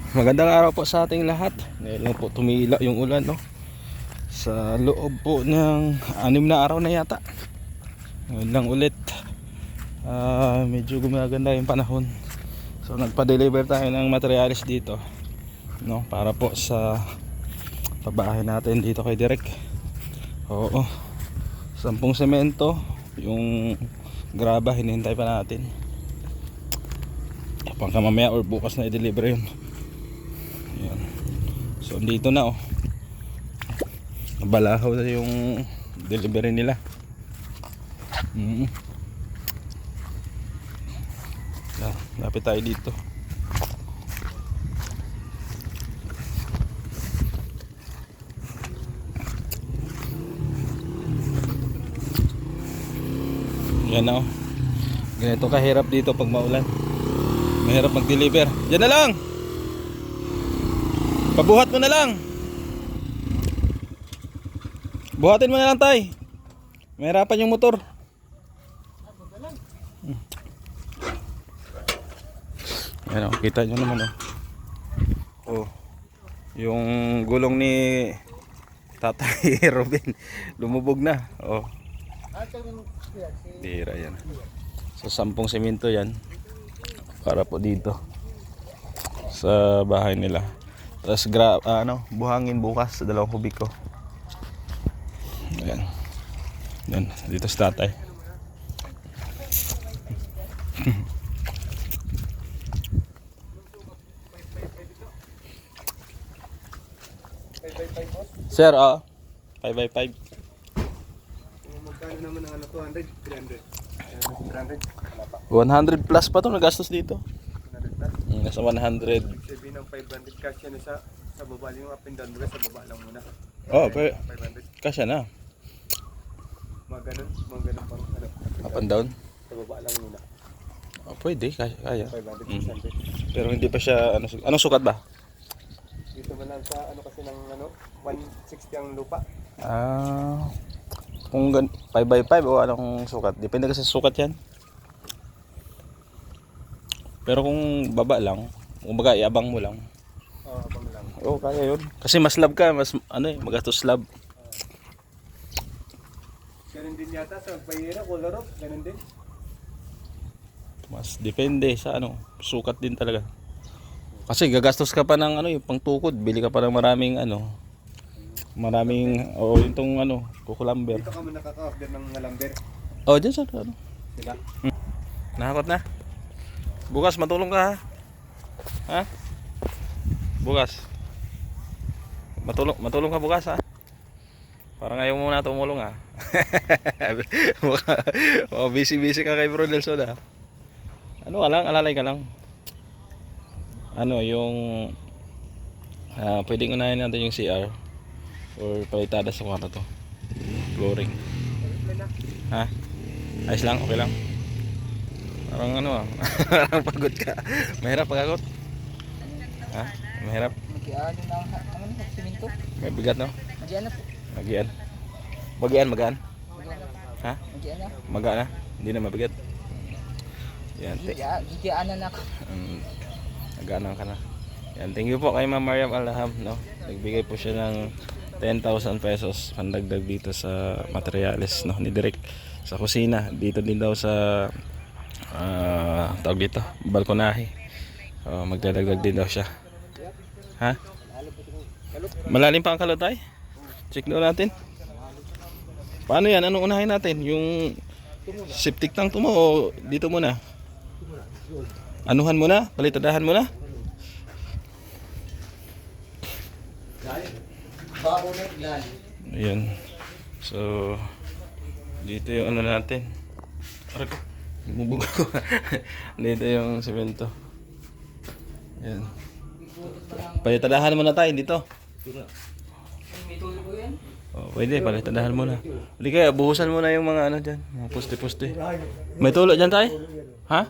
Magandang araw po sa ating lahat. Ngayon lang po tumila yung ulan, no? Sa loob po ng 6 na araw na yata. Ngayon lang ulit. Medyo gumaganda yung panahon. So nagpa-deliver tayo ng materials dito, no? Para po sa pabahay natin dito kay Direk. Oo. 10 semento. Yung graba hinihintay pa natin. Pangka mamaya or bukas na i-deliver yun. Ayan. So dito na, oh. Nabalahaw na yung delivery nila. Lapit tayo dito. Yan na, oh. Ganito kahirap dito pag maulan. Mahirap mag-deliver. Yan na lang. Pabuhat mo na lang. Buhatin mo na lang, tay. Mahirapan yung motor. Ayan, oh, kita nyo naman, oh. Oh, yung gulong ni Tatay Robin lumubog na. Oh, tira yan. So 10 semento yan para po dito sa bahay nila. Tapos buhangin bukas sa 2 kubiko. Ayan. Yan, dito sa tatay. Sir, 5x5. Magkano naman ang 200, 300? 100 plus pa to nagastos dito. 100 plus? Nasa 100. Sabihin ng 500 cash yan sa baba yung up and down sa baba lang muna. Oh, pero 500. kasya na. Mga ganun pang Up and down. sa baba lang muna. Oh, pwede, kaya. 500, 600. Pero hindi pa siya anong sukat ba? Dito man lang sa kasi ng 160 ang lupa. Kung 5x5 o anong sukat, depende kasi sa sukat yan. Pero kung baba lang, kumbaga iabang mo lang. Abang lang. Oo, kaya yun. Kasi mas slab ka, mas magastos slab. Ganun din yata sa Bayera, Colorado, ganun din. Mas depende sa sukat din talaga. Kasi gagastos ka pa ng yung pangtukod, bili ka pa ng maraming yung tong kukulamber. Dito ka man nakaka-order ng lamber. Oh, diyan sa Diba? Nakakot na. Bukas matulong ka, ha? Ha? Bukas. Matulong ka bukas, ha? Parang ayaw mo na tumulong, ha? Busy ka kay Bro Nelson, ha? Alalay ka lang. Yung pwedeng unahin natin yung CR or palitada sa kwarto to. Flooring. Ha? Ayos lang, okay lang. Parang parang pagod ka. Mahirap pagkakot. Ha? Mahirap. Mag-ano na ang simento? May bigat, no? Mag-ano po? Magaan. Ha? Mag-ano? Magaan na? Hindi na mabigat. Yan. Gigianan na ako. Nagaanang ka na. Yan. Thank you po kay Ma'am Mariam Alham, no? Nagbigay po siya ng 10,000 pesos pandagdag dito sa materials, no, ni Direk sa kusina. Dito din daw sa tawag dito, balkonahe. Magdadagdag din daw siya. Ha? Malalim pa ang kalotay? Check daw natin. Paano yan? Anong unahin natin? Yung septic tank mo o dito muna? Anuhan muna? Palitadahan muna? Ayan. So dito yung natin. Aray ko. Bubog ako. Dito yung semento. Ayan. Palitadahan muna tayo dito. May tulo po yan? Pwede, palitadahan muna. Hindi kaya, buhusan muna yung mga dyan. Mga poste-poste. May tulo dyan tayo? Ha?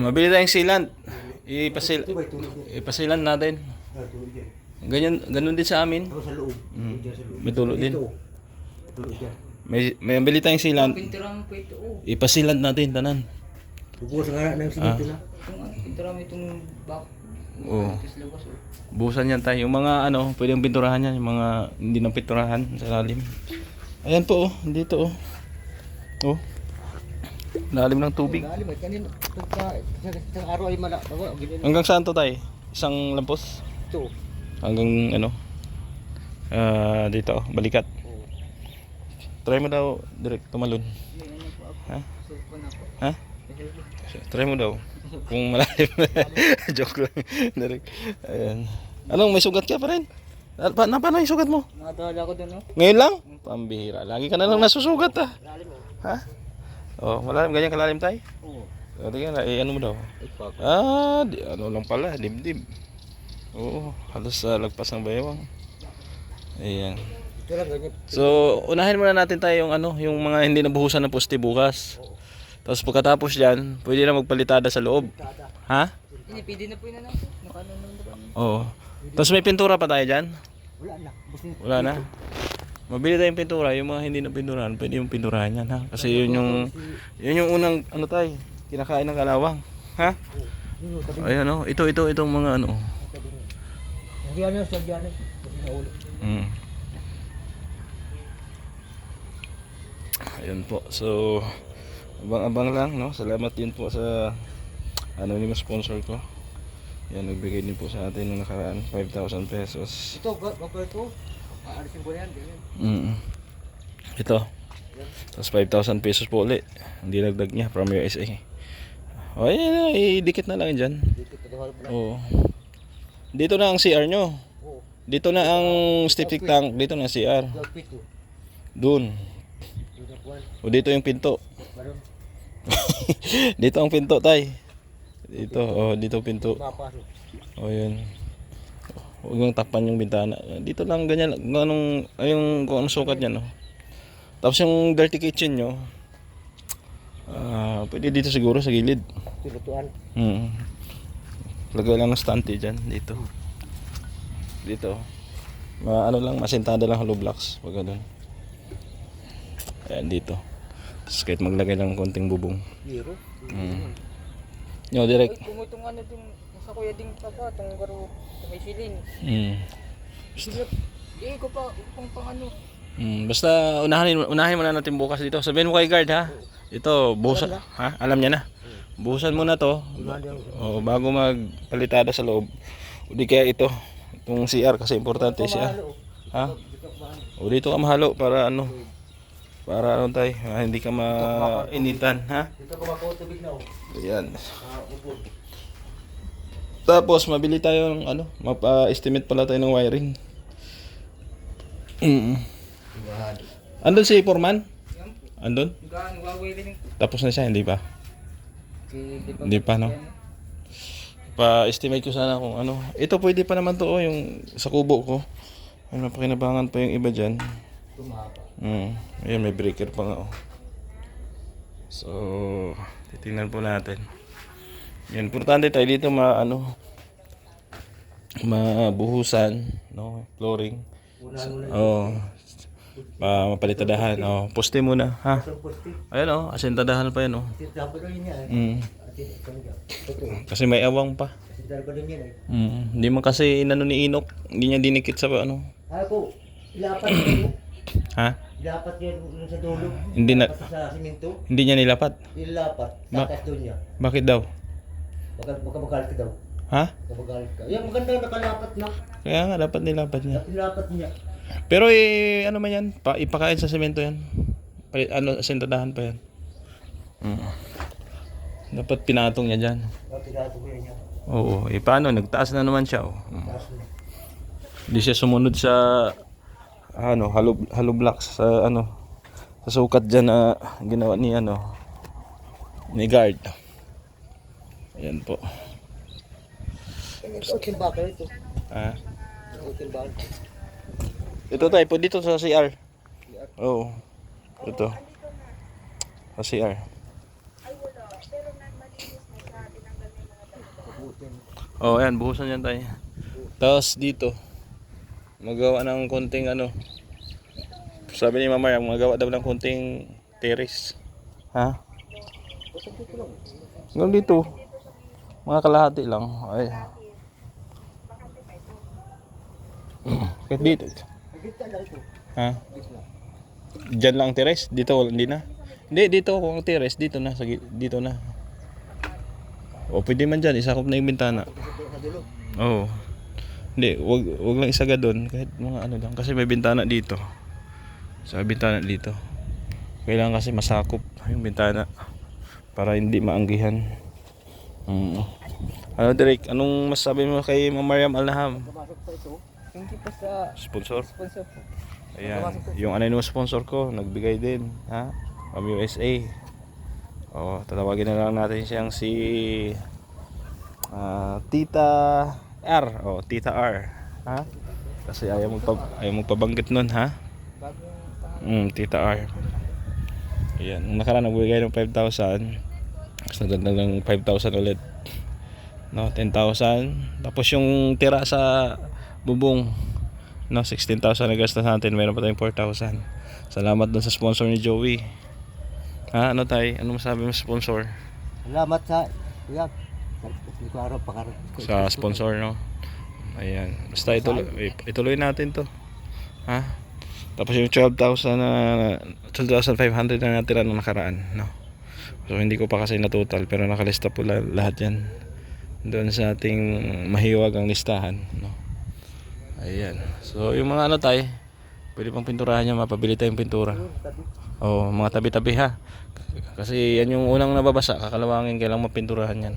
Mabili tayong sealant. Ipasilant natin. Ganun din sa amin. May tulo din. May bili tayong sealant. Pinturang po ito. Ipasilant natin tanan. Bukas nga ng simento na. Pinturang mo itong back. Oo. Tapos labas oh. Buhusan yan tayo. Yung mga ano, pwedeng pinturahan yan. Yung mga hindi nang pinturahan sa lalim. Ayan po oh, dito oh. Oh. Lalim ng tubig. Lalim ay kanina. Isang araw ay mala. Hanggang saan to tayo? Isang lampos? Ito. Hanggang ano? Dito, balikat. Try mo daw direct tumalon. Ha? Ha? Try mo daw. Kung malalim. Joke lang. Direct. Ayan. Anong may sugat ka pa rin? Paano yung sugat mo? Nakadala ko doon oh. Ngayon lang? Pambihira. Lagi ka na lang nasusugat ah. Lalim oh. Ha? Oh, malalim. Ganyan kalalim tayo? Oo. O, tingnan na. Ano mo daw? Ipag. Ano lang pala. Dibdib. Oo. Halos lagpas ng baywang. Ayan. Ito lang ganyan. So, unahin muna natin tayo yung ano, yung mga hindi nabuhusan ng poste bukas. Tapos pagkatapos diyan, pwede na magpalitada sa loob. Ha? Hindi, pwede na po yun na. Nakano naman. Oo. Tapos may pintura pa tayo diyan? Wala na. Wala na. Mabili tayong pintura, yung mga hindi na pinturahan, pwede yung pinturahan yan ha. Kasi yun yung unang ano tayo, kinakain ng kalawang. Ha? Ayan oh, itong mga ano. Hindi ano sa diyan. Kasi naulo. Ayan po. So, abang-abang lang, no? Salamat din po sa anonymous sponsor ko. Yan, nagbigay din po sa atin nung nakaraan 5,000 pesos. Ito, gagawin ito. Aalisin ko yan. Ganyan. Ito. Tapos 5,000 pesos po ulit. Hindi nagdag niya from USA. O, ayan, idikit na lang dyan. Oo. Dito na ang CR nyo. Dito na ang septic tank. Dito na ang CR. Doon. O dito yung pinto. Dito ang pinto tay. Dito, dito pinto. O yun. Huwag mong takpan yung bintana. Dito lang ganyan, kung anong sukat niya no. Tapos yung dirty kitchen nyo, pwede dito siguro sa gilid. Pilutuan. Lagay lang ng stante dyan, dito. Dito. Ano lang, masintada lang hollow blocks. Pag ganun. Ayan dito. Tapos kahit maglagay lang ng konting bubong. Biro. Yo, direct. Kung itong ano din, sa kuya ding papa, itong garo, may siling. Ko pa, pang ano. Basta unahin muna natin bukas dito. Sabihin mo kay guard ha. Ito, buhusan. Ha? Alam niya na. Buhusan mo na to. Bago magpalitada sa loob. O di kaya ito. Itong CR kasi importante siya. Ha? O dito ka mahalo para ano. Para ano tayo, hindi ka mainitan, ha? Dito ko makuha tubig na. Ayan. Tapos mabili tayo ng ano, mapa-estimate pala tayo ng wiring. Andun si Foreman? Andun? Tapos na siya, hindi pa? Hindi pa, no? Pa-estimate ko sana kung ano. Ito pwede pa naman to, yung sa kubo ko. Ay, mapakinabangan pa yung iba dyan. Ayan, may breaker pa nga, oh. So, titingnan po natin. Yan, importante tayo dito mabuhusan, no, flooring. Mapalitadahan, poste muna, ha. Ayan, asintadahan pa yan, Kasi may awang pa. Hindi man kasi inano ni Inok, hindi niya dinikit sa ano. Ako, ilapat mo. Ha? Ilapat niya sa dulo. Hindi na. Sa simento. Hindi niya nilapat. Ilapat. Takas doon niya. Bakit daw? Baka magalit ka daw. Ha? Baka magalit ka. Yan, maganda nakalapat na. Kaya nga dapat nilapat niya. Ilapat niya. Pero ano man yan? Ipakain sa semento yan. Sentadahan pa yan. Dapat pinatong niya dyan. Pinatong niya. Oo. Paano? Nagtaas na naman siya. Hindi siya sumunod sa hollow blocks sa sa sukat dyan na ginawa ni ni guard. Ayan po. Otil bakal ito. Otil bakal. Ito tayo po dito sa CR. Oo. Ito. Sa CR. Oh, ayan, buhusan yan tayo. Tapos dito magawa ng konting sabi ni Mama, magawa daw ng konting terrace. Ha? Hanggang dito. Mga kalahati lang. Ay. Kahit dito. Nagkita lang ito. Ha? Diyan lang ang tires? Dito hindi na? Hindi, dito kung ang tires, dito na. Dito na. O pwede man dyan, isakop na yung bintana. Oo. Hindi, wag lang isaga doon. Kahit mga ano lang. Kasi may bintana dito. Sa bintana dito. Kailangan kasi masakop yung bintana. Para hindi maanggihan. Ano Derek, anong masasabi mo kay Ma'am Mariam Alnaham? Thank you po sa Sponsor? sponsor po. Ayan, yung anonymous sponsor ko, nagbigay din, ha? From USA. O, tatawagin na lang natin siyang si Tita R. O, Tita R. Ha? Kasi ayaw magpabanggit nun, ha? Bagong Tita R. Ayan, nung nakaraan nagbigay ng 5,000. Tapos naganda ng 5,000 ulit. No, 10,000. Tapos yung tira sa bubong, no, 16,000 na gastos natin. Meron pa tayong 4,000. Salamat dun sa sponsor ni Joey. Ha, ano tay? Ano masabi mo sa sponsor? Salamat sa kuya. Hindi ko araw pangarap. Sa sponsor, no? Ayan. Basta ituloy natin to. Ha? Tapos yung 12,500 na natira nung nakaraan, no? So hindi ko pa kasi na total pero nakalista po lahat yan. Doon sa ating mahiwag ang listahan, no? Ayan. So yung mga ano tay, pwede pang pinturahan niya, mapabili tayong pintura. Oh, mga tabi-tabi ha. Kasi yan yung unang nababasa, kakalawangin, kailangan mapinturahan yan.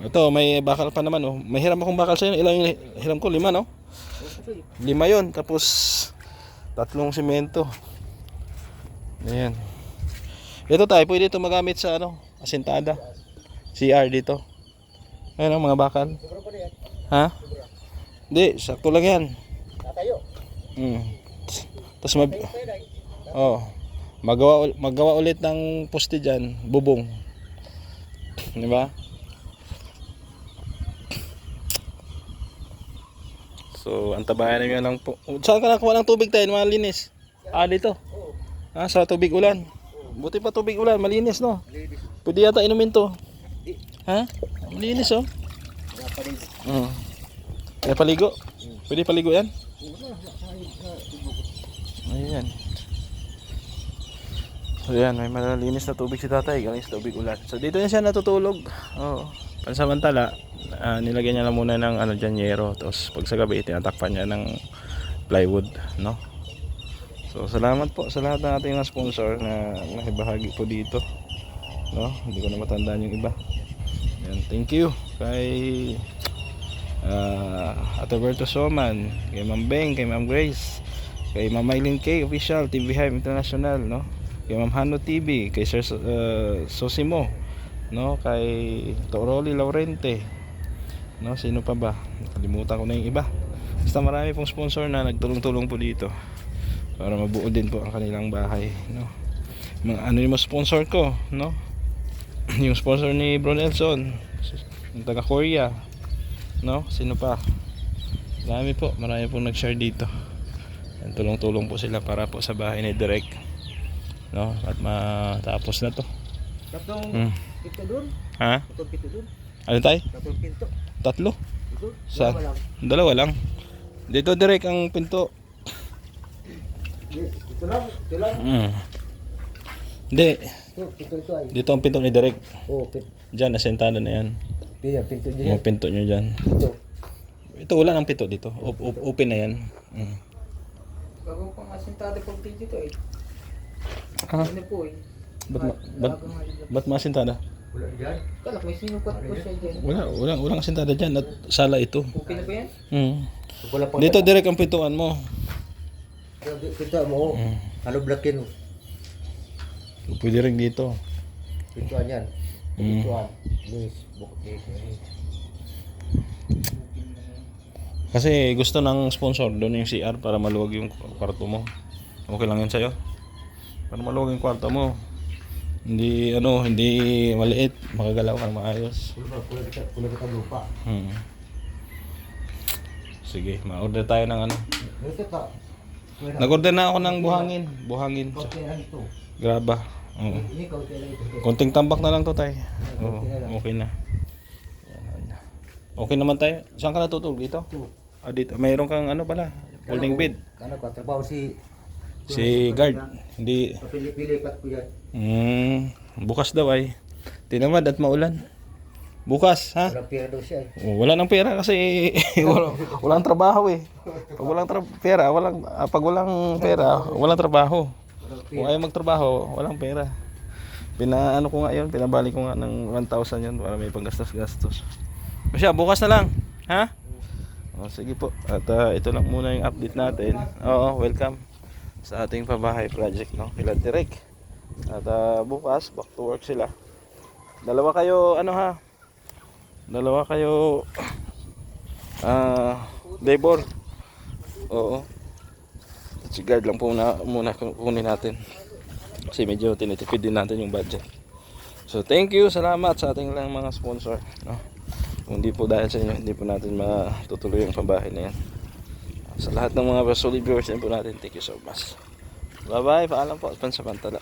Ito, may bakal pa naman, oh. May hiram akong bakal sa inyo. Ilang yung hiram ko? 5, no? 5 yun. Tapos 3 semento. Ayan. Ito tayo, pwede ito magamit sa ano, asintada. CR dito. Ayan ang mga bakal. Ha? Hindi, sakto lang yan. Tapos magawa ulit ng poste dyan, bubong. Di ba? So, antabayan nyo lang po. Saan ka nakuha ng tubig tayo, malinis? Dito. Sa tubig ulan. Buti pa tubig ulan, malinis, no? Pwede yata inumin to. Ha? Malinis, oh. May paligo? Pwede paligo yan? Ayan. So yan, may malalinis na tubig si tatay, galing sa tubig ulan. So dito na siya natutulog. Oo. Pansamantala, nilagyan niya lang muna ng ano dyan, yero. Tapos pag sa gabi, tinatakpan niya ng plywood, no? So salamat po sa lahat ng ating mga sponsor na nakibahagi po dito, no? Hindi ko na matandaan yung iba. Yan, thank you kay Ate Berto Soman, kay Ma'am Beng, kay Ma'am Grace, kay Ma'am Mylene K Official, TV Hive International, no? Kay Ma'am Hano TV, kay Sir Sosimo, no? Kay Toroli Laurente, no? Sino pa ba? Nakalimutan ko na yung iba. Basta marami pong sponsor na nagtulong-tulong po dito para mabuo din po ang kanilang bahay, no? Mga ano yung sponsor ko, no? Yung sponsor ni Bro Nelson, yung taga Korea, no? Sino pa? Marami pong nag-share dito. Tulong-tulong po sila para po sa bahay ni Direk, no? At matapos na to. Katong pito doon? Ha? Katong pito doon? Ano tayo? Katong pinto. 3? Sa? Dalawa lang. Dito Direk ang pinto. Ito lang. Hindi. Ito ay. Dito ang pinto ni Direk. Oh, pinto. Diyan, asentado na yan. Pinto dyan. Yung pinto nyo dyan. Ito wala ng pinto dito. Open na yan. Bago pang asintado pag dito eh. Ah, Ano po eh. ba't masintada? Wala dyan. Kalak may sinukat po siya dyan. Walang asintada dyan at sala ito. Okay na ba yan? Wala pang Dito Direk ang pintuan mo. Pinto mo. Halo blakin. Pwede rin dito. Pintuan yan. Pintuan. Luis. Kasi gusto ng sponsor doon yung CR para maluwag yung kwarto mo. Okay lang yun sa'yo? Para maluwag yung kwarto mo. Hindi maliit, makagalaw kang maayos. Kulang kita lupa. Sige, ma-order tayo ng ano. Ito ka. Nag-order na ako ng buhangin. Konti lang ito. Graba. Oo. Ini konti lang ito. Konting tambak na lang to tay. Oo, okay na. Okay naman tayo. Saan ka natutulog dito? Dito, mayroon kang ano pala, folding bed. Ano ko, trabaho si Guard. Hindi. Pili-pilipat ko yan. Bukas daw ay tinamad at maulan. Bukas, ha? Walang pera daw siya eh. Wala nang pera kasi walang trabaho eh. Pag walang pag walang pera, walang trabaho. Kung ayaw magtrabaho, walang pera. Pinaano ko nga 'yon, pinabalik ko nga ng 1,000 'yon para may panggastos-gastos. Kasi bukas na lang, ha? Sige po. At ito lang muna yung update natin. Oo, welcome sa ating pabahay project, no? Kila Direk. At bukas back to work sila. Dalawa kayo labor. Oo. Si guard lang po muna kunin natin. Kasi medyo tinitipid din natin yung budget. So thank you, salamat sa ating lang mga sponsor, no? Kung hindi po dahil sa inyo, hindi po natin matutuloy ang pabahay na yan. Sa lahat ng mga solid viewers din po natin, thank you so much. Bye bye, paalam po at pansamantala.